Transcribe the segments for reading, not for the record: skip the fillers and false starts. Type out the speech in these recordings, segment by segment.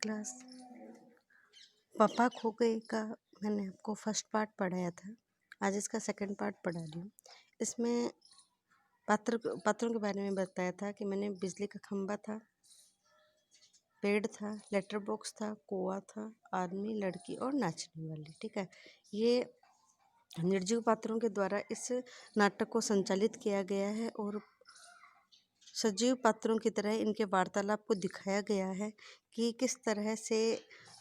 Class पापा खो गए का मैंने आपको फर्स्ट पार्ट पढ़ाया था। आज इसका सेकंड पार्ट पढ़ा रही हूँ। इसमें पात्रों के बारे में बताया था कि मैंने बिजली का खंभा था, पेड़ था, लेटर बॉक्स था, कुआं था, आदमी, लड़की और नाचने वाली। ठीक है, ये निर्जीव पात्रों के द्वारा इस नाटक को संचालित किया गया है और सजीव पात्रों की तरह इनके वार्तालाप को दिखाया गया है कि किस तरह से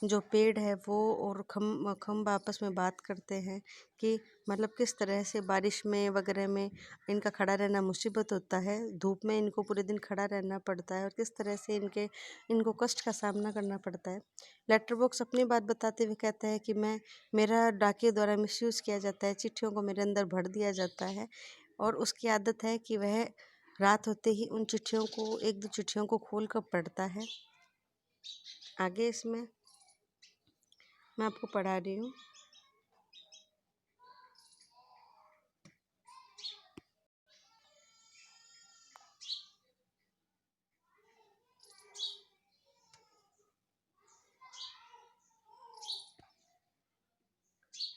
जो पेड़ है वो और खम्भ आपस में बात करते हैं कि मतलब किस तरह से बारिश में वगैरह में इनका खड़ा रहना मुसीबत होता है, धूप में इनको पूरे दिन खड़ा रहना पड़ता है और किस तरह से इनको कष्ट का सामना करना पड़ता है। लेटर बॉक्स अपनी बात बताते हुए कहता है कि मेरा डाकिये द्वारा मिसयूज़ किया जाता है, चिट्ठियों को मेरे अंदर भर दिया जाता है और उसकी आदत है कि वह रात होते ही उन चिट्ठियों को एक दो चिट्ठियों को खोल कर पढ़ता है। आगे इसमें मैं आपको पढ़ा रही हूँ।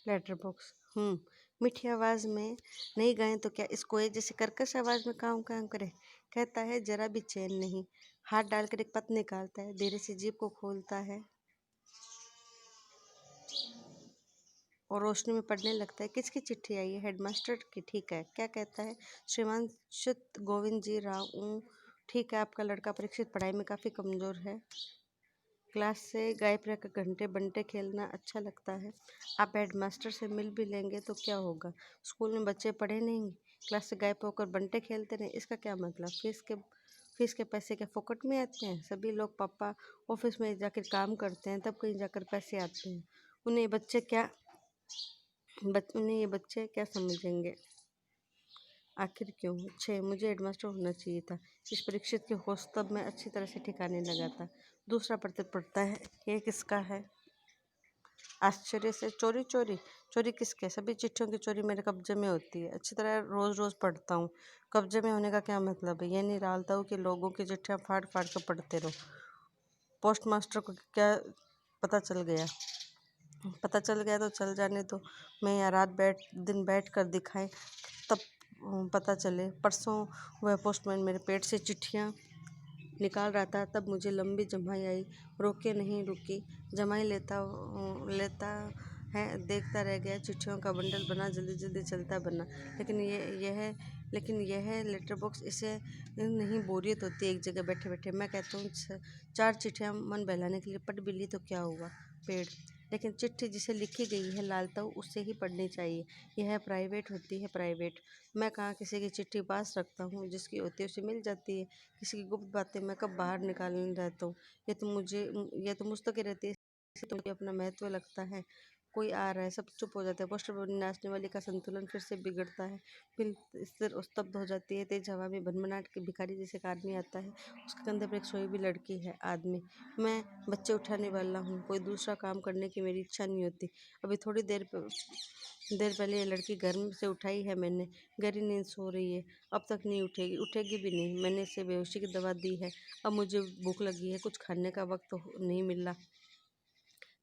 लेटर बॉक्स मीठी आवाज़ में नहीं गाएं तो क्या इसको ये जैसे कर्कश आवाज़ में काम काम करे। कहता है जरा भी चैन नहीं, हाथ डालकर एक पत्र निकालता है, धीरे से जेब को खोलता है और रोशनी में पढ़ने लगता है। किसकी चिट्ठी आई है? हेडमास्टर की। ठीक है, क्या कहता है? श्रीमान शुत गोविंद जी राव। ठीक है, आपका लड़का परीक्षित पढ़ाई में काफ़ी कमज़ोर है, क्लास से गायब रहकर घंटे बंटे खेलना अच्छा लगता है। आप हेडमास्टर से मिल भी लेंगे तो क्या होगा? स्कूल में बच्चे पढ़े नहीं, क्लास से गायब होकर बंटे खेलते रहे, इसका क्या मतलब? फीस के पैसे क्या फोकट में आते हैं? सभी लोग पापा ऑफिस में जाकर काम करते हैं, तब कहीं जाकर पैसे आते हैं। उन्हें ये बच्चे क्या समझेंगे? आखिर क्यों? 6 मुझे हेडमास्टर होना चाहिए था। इस परीक्षित के होश तब मैं अच्छी तरह से ठिकाने लगा था। दूसरा पत्र पढ़ता है, ये किसका है? आश्चर्य से चोरी चोरी चोरी किसके? सभी चिट्ठियों की चोरी मेरे कब्जे में होती है। अच्छी तरह रोज रोज पढ़ता हूँ। कब्जे में होने का क्या मतलब है? ये नहीं डालता हूँ कि लोगों की चिट्ठियाँ फाड़ फाड़ कर पढ़ते रहो। पोस्ट मास्टर को क्या पता चल गया? पता चल गया तो चल जाने दो। मैं यहाँ दिन बैठ कर दिखाए तब पता चले। परसों वह पोस्टमैन मेरे पेट से चिट्ठियाँ निकाल रहा था, तब मुझे लंबी जम्हाई आई। रोके नहीं रुकी, जम्हाई लेता है, देखता रह गया। चिट्ठियों का बंडल बना, जल्दी जल्दी चलता बना। लेकिन यह लेटर बॉक्स इसे नहीं बोरियत होती एक जगह बैठे बैठे। मैं कहता हूँ 4 चिट्ठियाँ मन बहलाने के लिए पढ़ भी ली तो क्या हुआ? पेड़। लेकिन चिट्ठी जिसे लिखी गई है लालता उससे ही पढ़नी चाहिए। यह प्राइवेट होती है, प्राइवेट। मैं कहाँ किसी की चिट्ठी पास रखता हूँ, जिसकी होती है उसे मिल जाती है। किसी की गुप्त बातें मैं कब बाहर निकालने रहता हूँ? ये तो मुझ तक ही रहती है, इससे तो मुझे अपना महत्व लगता है। कोई आ रहा है, सब चुप हो जाते हैं। पोस्टर पर नाचने वाली का संतुलन फिर से बिगड़ता है, फिर स्तब्ध हो जाती है। तेज हवा में भनभनाट के भिखारी जैसे एक आदमी आता है, उसके कंधे पर एक सोई हुई लड़की है। आदमी, मैं बच्चे उठाने वाला हूँ, कोई दूसरा काम करने की मेरी इच्छा नहीं होती। अभी थोड़ी देर पहले ये लड़की घर में से उठाई है मैंने। गहरी नींद सो रही है, अब तक नहीं उठेगी भी नहीं। मैंने इसे बेहोशी की दवा दी है। अब मुझे भूख लगी है, कुछ खाने का वक्त तो नहीं मिला।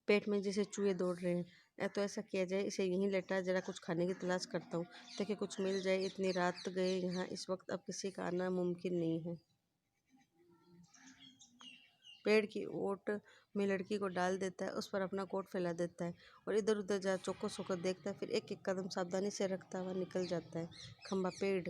पेट में जैसे चूहे दौड़ रहे हैं। तो ऐसा किया जाए, इसे यहीं लेटा, जरा कुछ खाने की तलाश करता हूँ ताकि कुछ मिल जाए। इतनी रात गए यहाँ, इस वक्त अब किसी का आना मुमकिन नहीं है। पेड़ की ओट में लड़की को डाल देता है, उस पर अपना कोट फैला देता है और इधर उधर जा चौको चौको देखता है। फिर एक एक कदम सावधानी से रखता हुआ निकल जाता है। खंबा। पेड़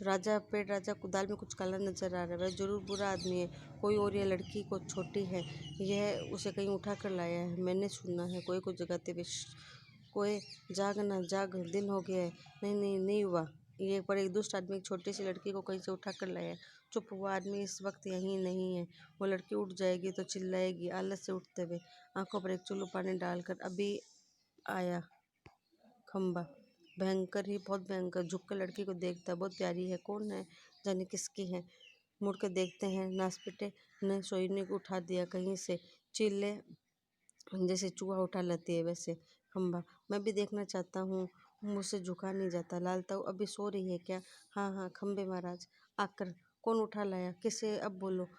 राजा कुदाल में कुछ काला नजर आ रहा है। वह जरूर बुरा आदमी है कोई, और यह लड़की को छोटी है, यह उसे कहीं उठा कर लाया है। मैंने सुना है कोई को जगाते हुए, कोई जाग ना जाग, दिन हो गया है। नहीं नहीं नहीं हुआ ये, पर एक दुष्ट आदमी एक छोटी सी लड़की को कहीं से उठा कर लाया है। चुप हुआ आदमी इस वक्त यहीं नहीं है। वो लड़की उठ जाएगी तो चिल्लाएगी आलस से उठते हुए, आंखों पर एक चुल्लू पानी डालकर। अभी आया। खंबा। भयंकर ही, बहुत भयंकर। झुककर लड़की को देखता, बहुत प्यारी है, कौन है जाने किसकी है। मुड़ कर देखते हैं, नासपिटे ने सोईने को उठा दिया कहीं से। चिल्ले जैसे चूहा उठा लेती है वैसे। खंबा। मैं भी देखना चाहता हूँ, मुझसे झुका नहीं जाता। लालता अभी सो रही है क्या? हाँ हाँ, खंबे महाराज आकर। कौन उठा लाया? किसे? अब बोलो।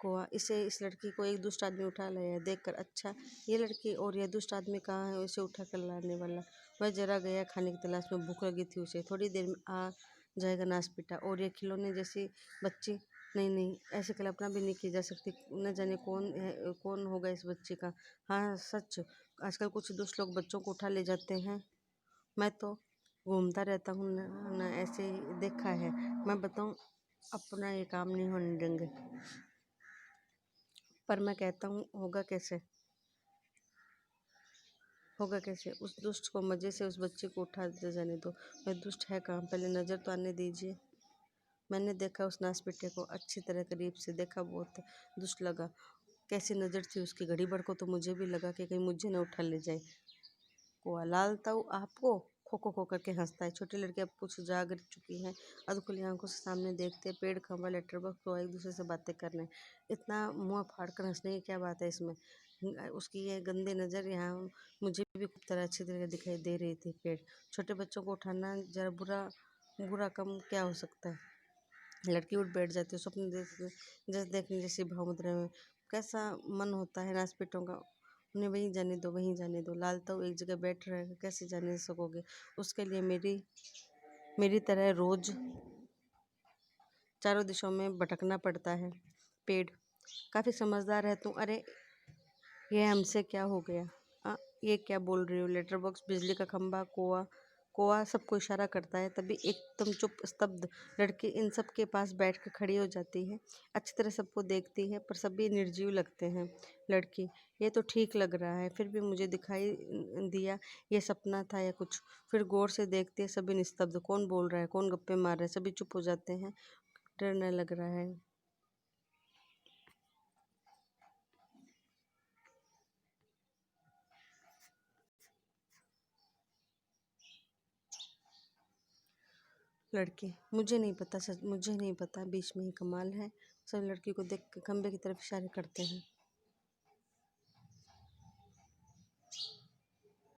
कौआ, इस लड़की को एक दुष्ट आदमी उठा लाया, देखकर अच्छा ये लड़की और यह दुष्ट आदमी कहाँ है उसे उठा कर लाने वाला। वह जरा गया खाने की तलाश में, भूख लगी थी उसे, थोड़ी देर में आ जाएगा नाच पीटा। और ये खिलौने जैसी बच्ची, नहीं नहीं, ऐसे कल्पना भी नहीं की जा सकती, न जाने कौन है, कौन होगा इस बच्चे का। हाँ सच, आजकल कुछ दुष्ट लोग बच्चों को उठा ले जाते हैं। मैं तो घूमता रहता हूँ न ऐसे ही देखा है। मैं बताऊँ, अपना ये काम नहीं होने देंगे। पर मैं कहता हूँ, होगा कैसे? उस दुष्ट को मज़े से उस बच्चे को उठा जाने दो। वह दुष्ट है कहाँ, पहले नज़र तो आने दीजिए। मैंने देखा उस नासपिटे को, अच्छी तरह करीब से देखा, बहुत दुष्ट लगा। कैसी नज़र थी उसकी, घड़ी भर को तो मुझे भी लगा कि कहीं मुझे न उठा ले जाए। कोआ, लाल ताऊ आपको? खो खो खो करके हंसता है। छोटी लड़की अब कुछ जाग चुकी है, अधखुली आंखों से सामने देखते, पेड़, खंभा, लेटर बॉक्स को एक दूसरे से बातें कर रहे हैं। इतना मुंह फाड़ कर हंसने की क्या बात है इसमें? उसकी ये गंदी नज़र यहाँ मुझे भी खूब तरह अच्छी तरह दिखाई दे रही थी। पेड़, छोटे बच्चों को उठाना जरा बुरा बुरा कम क्या हो सकता है? लड़की उठ बैठ जाती है, स्वप्न जैसे देखने जैसी भाव मुद्रा में। कैसा मन होता है नासपीटों का, उन्हें वहीं जाने दो, वहीं जाने दो। लाल ताऊ एक जगह बैठ रहेगा, कैसे जाने सकोगे? उसके लिए मेरी मेरी तरह रोज चारों दिशाओं में भटकना पड़ता है। पेड़, काफी समझदार है तू। अरे ये हमसे क्या हो गया? ये क्या बोल रही हो? लेटर बॉक्स, बिजली का खंभा, कोआ, कोआ सबको इशारा करता है। तभी एकदम चुप स्तब्ध लड़की इन सब के पास बैठ कर खड़ी हो जाती है, अच्छी तरह सबको देखती है, पर सभी निर्जीव लगते हैं। लड़की, ये तो ठीक लग रहा है, फिर भी मुझे दिखाई दिया ये सपना था या कुछ? फिर गौर से देखते हैं, सभी निस्तब्ध। कौन बोल रहा है, कौन गप्पे मार रहा है? सभी चुप हो जाते हैं। डर न लग रहा है। लड़की, मुझे नहीं पता, सच मुझे नहीं पता। बीच में ही कमाल है, सब लड़की को देख कर खंबे की तरफ इशारे करते हैं।